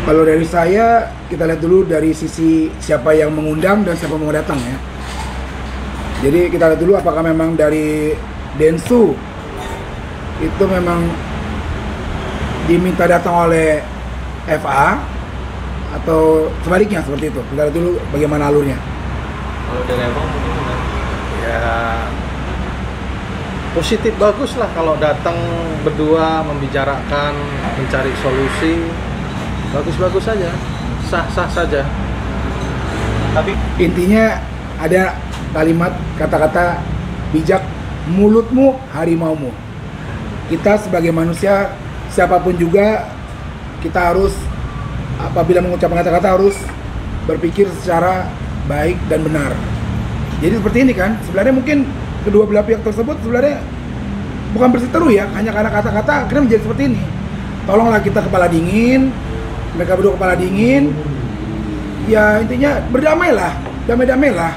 Kalau dari saya, kita lihat dulu dari sisi siapa yang mengundang dan siapa mau datang ya. Jadi kita lihat dulu apakah memang dari Densu itu memang diminta datang oleh FA atau sebaliknya seperti itu. Kita lihat dulu bagaimana alurnya. Kalau dari abang mungkin gimana? Ya positif bagus lah kalau datang berdua membicarakan, mencari solusi. Bagus-bagus saja, sah-sah saja. Tapi Intinya ada kalimat kata-kata bijak, mulutmu harimaumu. Kita sebagai manusia siapapun juga kita harus apabila mengucapkan kata-kata harus berpikir secara baik dan benar. Jadi seperti ini kan, sebenarnya mungkin kedua belah pihak tersebut sebenarnya bukan berseteru ya, hanya karena kata-kata akhirnya menjadi seperti ini. Tolonglah kita kepala dingin, mereka berdua kepala dingin, ya intinya berdamailah, damai-damailah.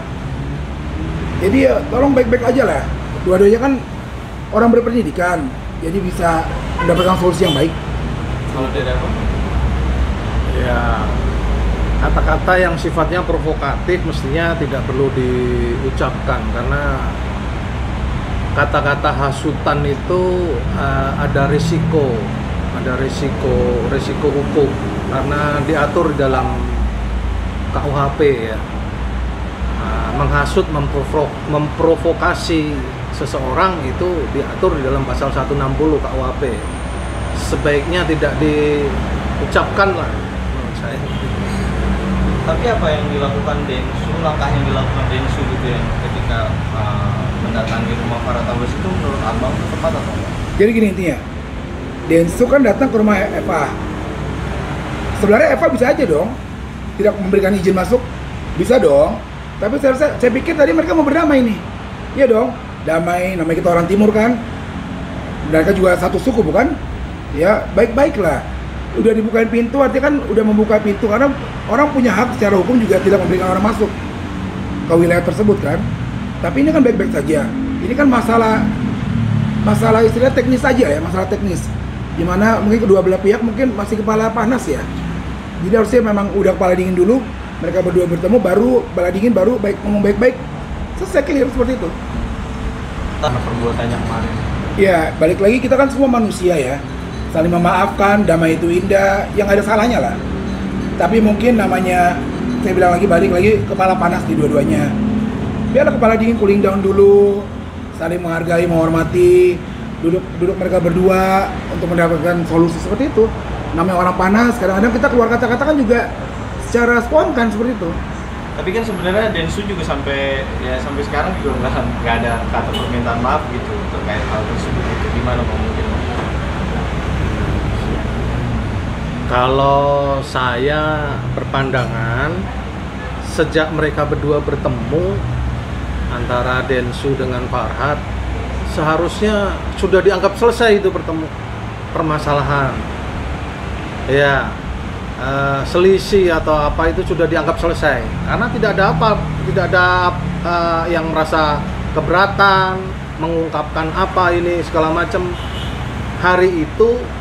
Jadi ya tolong baik-baik aja lah. Dua-duanya kan orang berpendidikan, jadi bisa mendapatkan solusi yang baik. kalau dari abang? Ya kata-kata yang sifatnya provokatif mestinya tidak perlu diucapkan karena kata-kata hasutan itu ada risiko hukum karena diatur di dalam KUHP ya. Menghasut, memprovokasi seseorang itu diatur di dalam pasal 160 KUHP. Sebaiknya tidak diucapkan lah menurut saya. Tapi apa yang dilakukan Densu, langkah yang dilakukan Densu gitu yang ketika mendatangi rumah Farhat Abbas itu menurut abang tepat atau enggak? Jadi gini intinya, Densu kan datang ke rumah Eva. Sebenarnya Eva bisa aja dong tidak memberikan izin masuk, bisa dong. Tapi saya pikir tadi mereka mau berdamai nih. Iya dong, damai, namanya kita orang timur kan. Mereka juga satu suku bukan? Ya baik-baiklah. Udah dibukain pintu artinya kan udah membuka pintu karena orang punya hak secara hukum juga tidak memberikan orang masuk ke wilayah tersebut kan. Tapi ini kan baik-baik saja. Ini kan masalah istilah teknis saja ya, masalah teknis. Dimana mungkin kedua belah pihak mungkin masih kepala panas ya. Jadi harusnya memang udah kepala dingin dulu, mereka berdua bertemu baru kepala dingin baru ngomong baik-baik. Selesai clear seperti itu. Karena perbuatannya kemarin. Ya, balik lagi kita kan semua manusia ya. Saling memaafkan, damai itu indah, yang ada salahnya lah. Tapi mungkin namanya, saya bilang lagi balik lagi kepala panas di dua-duanya. Biarlah kepala dingin cooling down dulu, saling menghargai, menghormati, duduk mereka berdua untuk mendapatkan solusi seperti itu. Namanya orang panas, kadang-kadang kita keluar kata-kata kan juga secara spontan seperti itu. Tapi kan sebenarnya Densu juga sampai sekarang juga nggak ada kata permintaan maaf gitu terkait hal tersebut. Itu gimana Bang mungkin? Kalau saya berpandangan sejak mereka berdua bertemu antara Densu dengan Farhat seharusnya sudah dianggap selesai itu permasalahan. Ya, selisih atau apa itu sudah dianggap selesai karena tidak ada yang merasa keberatan mengungkapkan apa ini segala macam.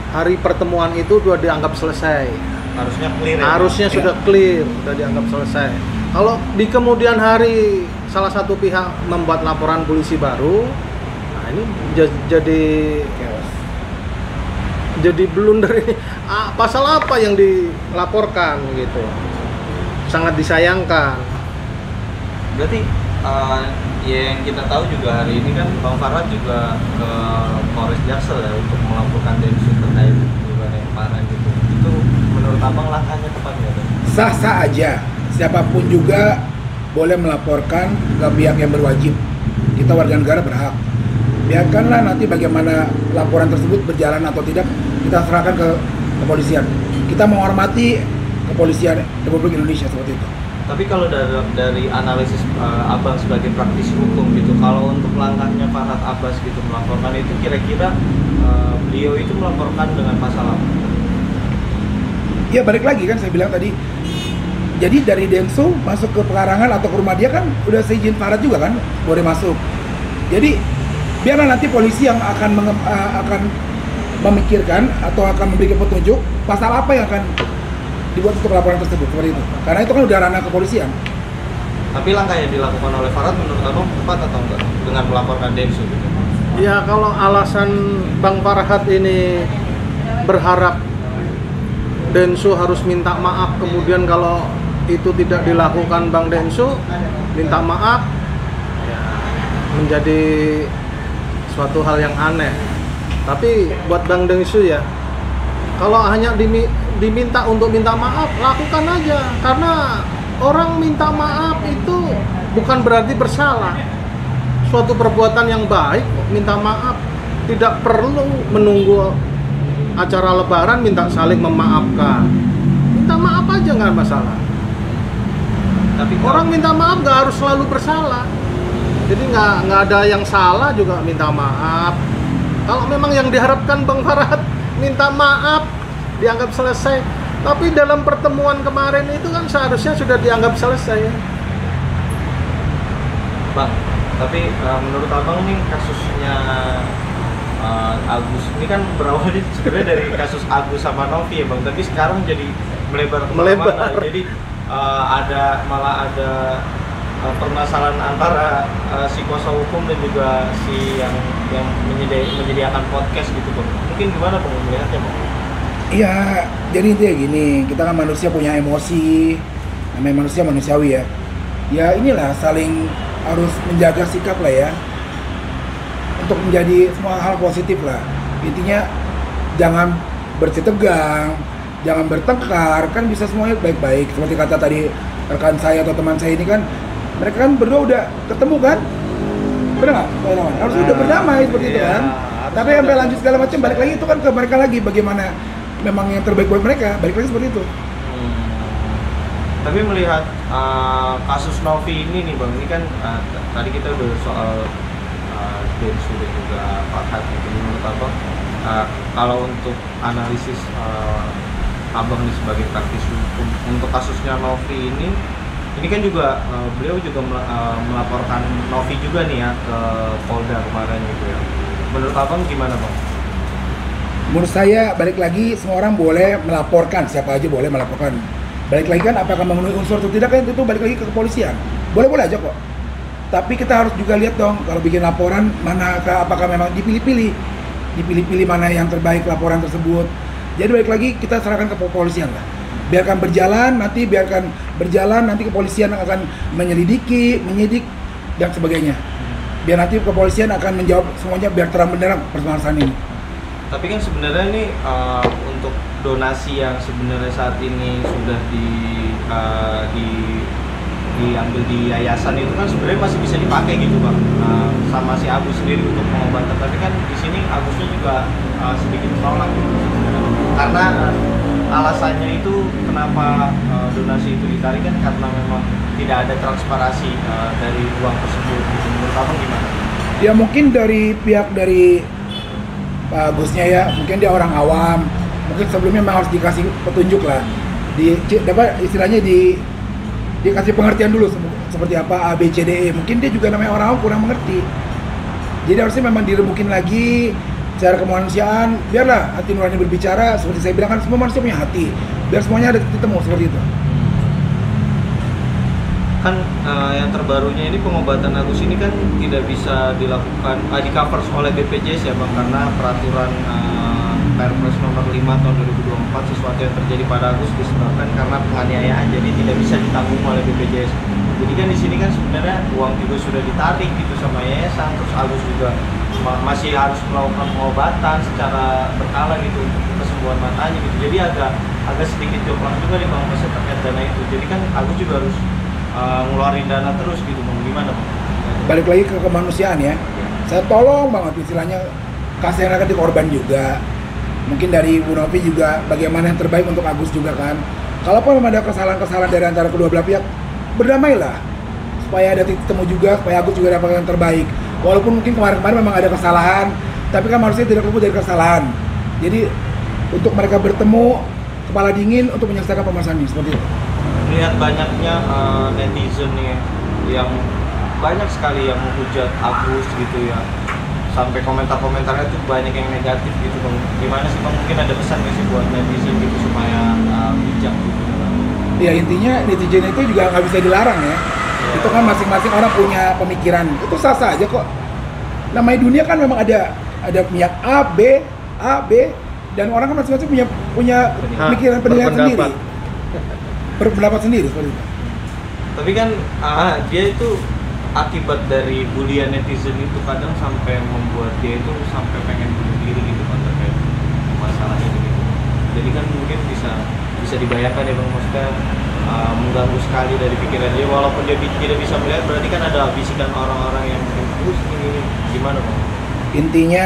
Hari pertemuan itu sudah dianggap selesai. Harusnya clear. Harusnya sudah clear, sudah dianggap selesai. Kalau di kemudian hari salah satu pihak membuat laporan polisi baru, nah ini jadi blunder ini. Pasal apa yang dilaporkan gitu? Sangat disayangkan. Berarti yang kita tahu juga hari ini kan Bang Farhat juga ke Polres Jaksel ya untuk melaporkan Densu terkait dugaan yang parah gitu. Itu menurut abang langkahnya tepat nggak? Sah-sah aja, siapapun juga boleh melaporkan ke pihak yang berwajib. Kita warga negara berhak. Biarkanlah nanti bagaimana laporan tersebut berjalan atau tidak, kita serahkan ke kepolisian. Kita menghormati kepolisian Republik Indonesia seperti itu. Tapi kalau dari analisis abang sebagai praktisi hukum gitu, kalau untuk langkahnya Farhat Abbas gitu melaporkan itu kira-kira beliau itu melaporkan dengan pasal apa? Ya balik lagi kan saya bilang tadi. Jadi dari Densu masuk ke pekarangan atau ke rumah dia kan udah seizin Farhat juga kan boleh masuk. Jadi biarlah nanti polisi yang akan memikirkan atau akan memberikan petunjuk pasal apa yang akan dibuat untuk laporan tersebut seperti itu. Karena itu kan udah ranah kepolisian. Tapi langkah yang dilakukan oleh Farhad menurut Abang tepat atau enggak dengan melaporkan Densu gitu? Ya kalau alasan Bang Farhad ini berharap Densu harus minta maaf, kemudian kalau itu tidak dilakukan Bang Densu minta maaf, ya menjadi suatu hal yang aneh. Tapi buat Bang Densu ya, kalau hanya diminta untuk minta maaf, lakukan aja. Karena orang minta maaf itu bukan berarti bersalah. Suatu perbuatan yang baik, minta maaf. Tidak perlu menunggu acara lebaran minta saling memaafkan. Minta maaf aja nggak masalah. Tapi Orang minta maaf nggak harus selalu bersalah. Jadi nggak ada yang salah juga minta maaf. Kalau memang yang diharapkan Bang Farhad minta maaf, dianggap selesai. Tapi dalam pertemuan kemarin itu kan seharusnya sudah dianggap selesai ya. Bang, tapi menurut Abang nih kasusnya Agus ini kan berawal sebenarnya dari kasus Agus sama Novi ya Bang, tapi sekarang jadi melebar kemana-mana. Jadi malah ada permasalahan antara si kuasa hukum dan juga si yang menyediakan podcast gitu Bang. Mungkin gimana Bang melihatnya Bang? Iya, jadi intinya gini, kita kan manusia punya emosi, namanya manusia manusiawi ya. Ya inilah saling harus menjaga sikap lah ya, untuk menjadi semua hal positif lah. Intinya jangan bersitegang, jangan bertengkar, kan bisa semuanya baik-baik. Seperti kata tadi rekan saya atau teman saya ini kan, mereka kan berdua udah ketemu kan, bener nggak? Harusnya udah berdamai seperti itu kan. Tapi sampai lanjut segala macam, balik lagi itu kan ke mereka lagi, bagaimana memang yang terbaik buat mereka, balik lagi seperti itu. Tapi melihat kasus Novi ini nih Bang, ini kan tadi kita udah soal Densu dan juga Farhad gitu. Menurut Abang, kalau untuk analisis Abang nih sebagai praktisi hukum untuk kasusnya Novi ini kan juga beliau juga melaporkan Novi juga nih ya ke Polda kemarin gitu ya. Menurut Abang gimana Bang? Menurut saya balik lagi semua orang boleh melaporkan, siapa aja boleh melaporkan. Balik lagi kan apakah memenuhi unsur atau tidak kan itu balik lagi ke kepolisian. Boleh-boleh aja kok. Tapi kita harus juga lihat dong kalau bikin laporan apakah memang dipilih-pilih mana yang terbaik laporan tersebut. Jadi balik lagi kita serahkan ke kepolisian lah. Biarkan berjalan nanti kepolisian akan menyelidiki, menyidik dan sebagainya. Biar nanti kepolisian akan menjawab semuanya biar terang benderang permasalahan ini. Tapi kan sebenarnya ini untuk donasi yang sebenarnya saat ini sudah diambil di yayasan itu kan sebenarnya masih bisa dipakai gitu Bang, sama si Agus sendiri untuk pengobatan. Tapi kan di sini Agusnya juga sedikit menolak gitu sebenarnya. Karena alasannya itu kenapa donasi itu ditarik kan karena memang tidak ada transparansi dari uang tersebut gitu. Menurut Abang gimana? Ya mungkin dari pihak dari Pak Agusnya ya, mungkin dia orang awam, mungkin sebelumnya memang harus dikasih petunjuk lah, dikasih pengertian dulu seperti apa A, B, C, D, E. Mungkin dia juga namanya orang awam kurang mengerti, jadi harusnya memang diremukin lagi secara kemanusiaan. Biarlah hati nurani berbicara, seperti saya bilang kan semua manusia punya hati, biar semuanya ada titik temu seperti itu. Kan yang terbarunya ini pengobatan Agus ini kan tidak bisa dilakukan di cover oleh BPJS ya Bang, karena peraturan Perpres nomor 5 tahun 2024 sesuatu yang terjadi pada Agus disebabkan karena penganiayaan, jadi tidak bisa ditanggung oleh BPJS. Jadi kan di sini kan sebenarnya uang juga sudah ditarik gitu sama yayasan, terus Agus juga masih harus melakukan pengobatan secara berkala gitu untuk kesembuhan matanya gitu. Jadi agak sedikit jomplang juga nih Bang Mas terkait dana itu. Jadi kan Agus juga harus ngeluarin dana terus gitu Bang, gimana Bang? Balik lagi ke kemanusiaan ya, saya tolong banget istilahnya, kasihan di korban juga. Mungkin dari Bu Novi juga bagaimana yang terbaik untuk Agus juga kan. Kalaupun memang ada kesalahan-kesalahan dari antara kedua belah pihak, berdamailah supaya ada titik temu juga, supaya Agus juga dapat yang terbaik. Walaupun mungkin kemarin-kemarin memang ada kesalahan, tapi kan manusia tidak luput dari kesalahan. Jadi untuk mereka bertemu kepala dingin untuk menyelesaikan permasalahan ini seperti itu. Melihat banyaknya netizen nih yang banyak sekali yang menghujat Agus gitu ya, sampai komentar-komentarnya tuh banyak yang negatif gitu Bang. Gimana sih Bang, mungkin ada pesan nggak sih buat netizen gitu supaya bijak gitu? Ya intinya netizen itu juga nggak bisa dilarang ya. Itu kan masing-masing orang punya pemikiran. Itu sah-sah aja kok. Namanya dunia kan memang ada pihak A, B, dan orang kan masing-masing punya pemikiran penilaian sendiri. Berpendapat sendiri seperti itu. Tapi kan dia itu akibat dari bulian netizen itu kadang sampai membuat dia itu sampai pengen bunuh diri gitu kan terkait masalah ini gitu. Jadi kan mungkin bisa dibayangkan ya Bang, maksudnya mengganggu sekali dari pikiran dia, walaupun dia tidak bisa melihat, berarti kan ada bisikan orang-orang yang bagus ini gimana Bang? Intinya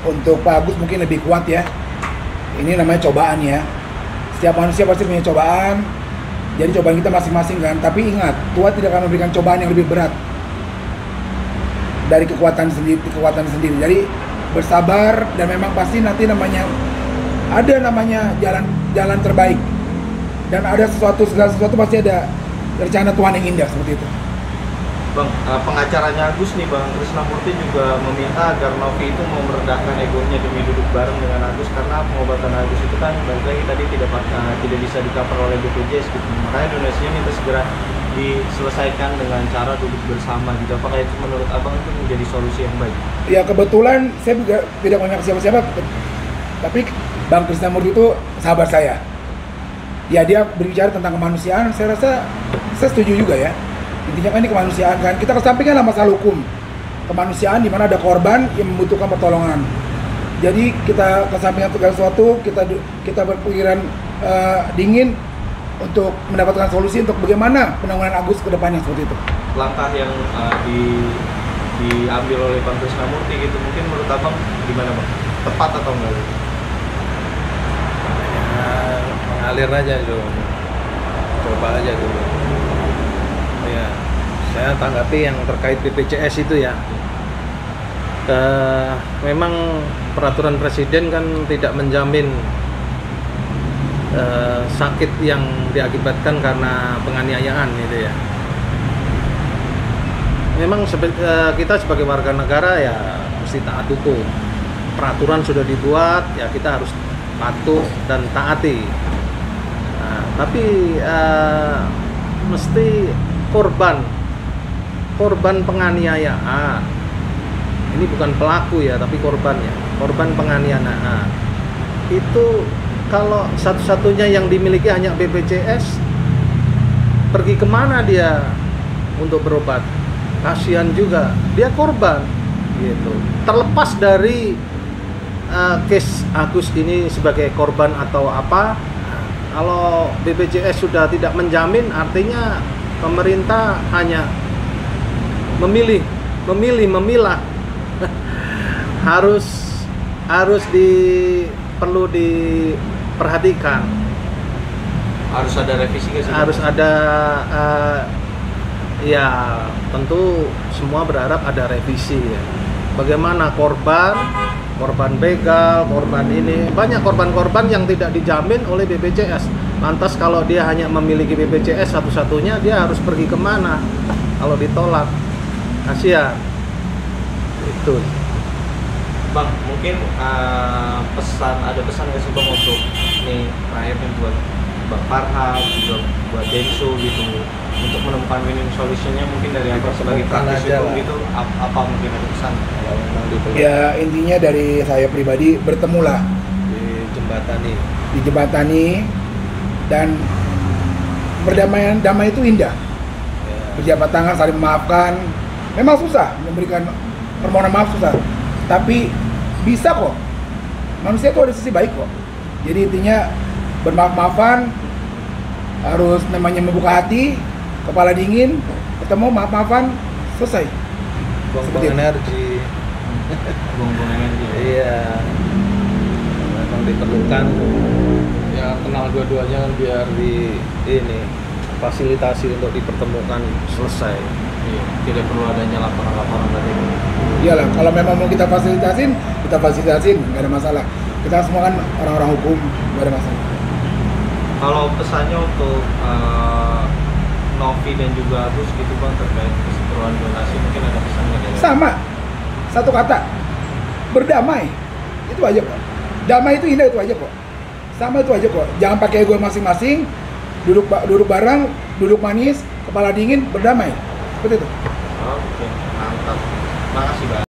untuk Pak Agus mungkin lebih kuat ya. Ini namanya cobaan ya. Setiap manusia pasti punya cobaan. Jadi cobaan kita masing-masing kan. Tapi ingat, Tuhan tidak akan memberikan cobaan yang lebih berat dari kekuatan sendiri. Jadi bersabar, dan memang pasti nanti ada namanya jalan terbaik. Dan ada segala sesuatu pasti ada rencana Tuhan yang indah seperti itu. Bang, pengacaranya Agus nih Bang Krisnamurti juga meminta agar Novi itu mau meredakan egonya demi duduk bareng dengan Agus, karena pengobatan Agus itu kan balik lagi tadi tidak bisa di-cover oleh BPJS gitu. Makanya donasinya minta segera diselesaikan dengan cara duduk bersama gitu. Apakah itu menurut Abang itu menjadi solusi yang baik? Ya kebetulan saya juga tidak banyak siapa-siapa, tapi Bang Krisnamurti itu sahabat saya. Ya dia berbicara tentang kemanusiaan, saya rasa saya setuju juga ya. Intinya kan ini kemanusiaan kan, kita kesampingkan lah masalah hukum. Kemanusiaan di mana ada korban yang membutuhkan pertolongan. Jadi kita kesampingkan segala sesuatu, kita berpikiran dingin untuk mendapatkan solusi untuk bagaimana penanganan Agus ke depannya seperti itu. Langkah yang diambil oleh Bang Krisnamurti gitu, mungkin menurut Abang gimana Bang? Tepat atau enggak? Mengalir aja dulu, coba aja dulu ya. Saya tanggapi yang terkait BPJS itu ya, memang peraturan presiden kan tidak menjamin sakit yang diakibatkan karena penganiayaan gitu ya. Memang kita sebagai warga negara ya mesti taat hukum. Peraturan sudah dibuat ya, kita harus patuh dan taati. Nah, tapi mesti korban penganiayaan ini bukan pelaku ya, tapi korbannya, korban penganiayaan itu kalau satu-satunya yang dimiliki hanya BPJS, pergi kemana dia untuk berobat? Kasihan juga, dia korban gitu. Terlepas dari case Agus ini sebagai korban atau apa, kalau BPJS sudah tidak menjamin, artinya pemerintah hanya memilah perlu diperhatikan. Harus ada revisi nggak sih? Harus ada ya tentu semua berharap ada revisi ya. Bagaimana korban begal, korban ini, banyak korban-korban yang tidak dijamin oleh BPJS. Lantas kalau dia hanya memiliki BPJS satu-satunya, dia harus pergi kemana kalau ditolak? Kasihan. Itu. Bang, mungkin ada pesan nggak sih Bang untuk nih terakhirnya buat Bang Farhat, juga buat Densu gitu, untuk menemukan winning solutionnya mungkin dari apa sebagai praktisi hukum gitu, apa mungkin ada pesan? Ya intinya dari saya pribadi, bertemulah, dijembatani dan damai itu indah. Berjabat tangan, saling memaafkan. Memang susah memberikan permohonan maaf, susah, tapi bisa kok. Manusia itu ada sisi baik kok. Jadi intinya bermaaf-maafan, harus namanya membuka hati, kepala dingin, ketemu maaf-maafan, selesai. Buang-buang energi. Buang-buang energi. Iya. Memang diperlukan ya, kenal dua-duanya biar fasilitasi untuk dipertemukan selesai. Iya, tidak perlu adanya laporan-laporan tadi. Iyalah, kalau memang mau kita fasilitasin, nggak ada masalah. Kita semua kan orang-orang hukum, nggak ada masalah. Kalau pesannya untuk Novi dan juga Agus gitu Bang, terkait keseluruhan donasi, mungkin ada pesannya dari? Sama, satu kata, berdamai, itu aja kok. Damai itu indah, itu aja kok. Sama itu aja kok. Jangan pakai ego masing-masing. duduk bareng, duduk manis, kepala dingin, berdamai. Seperti itu. Oke, mantap. Makasih, Bang.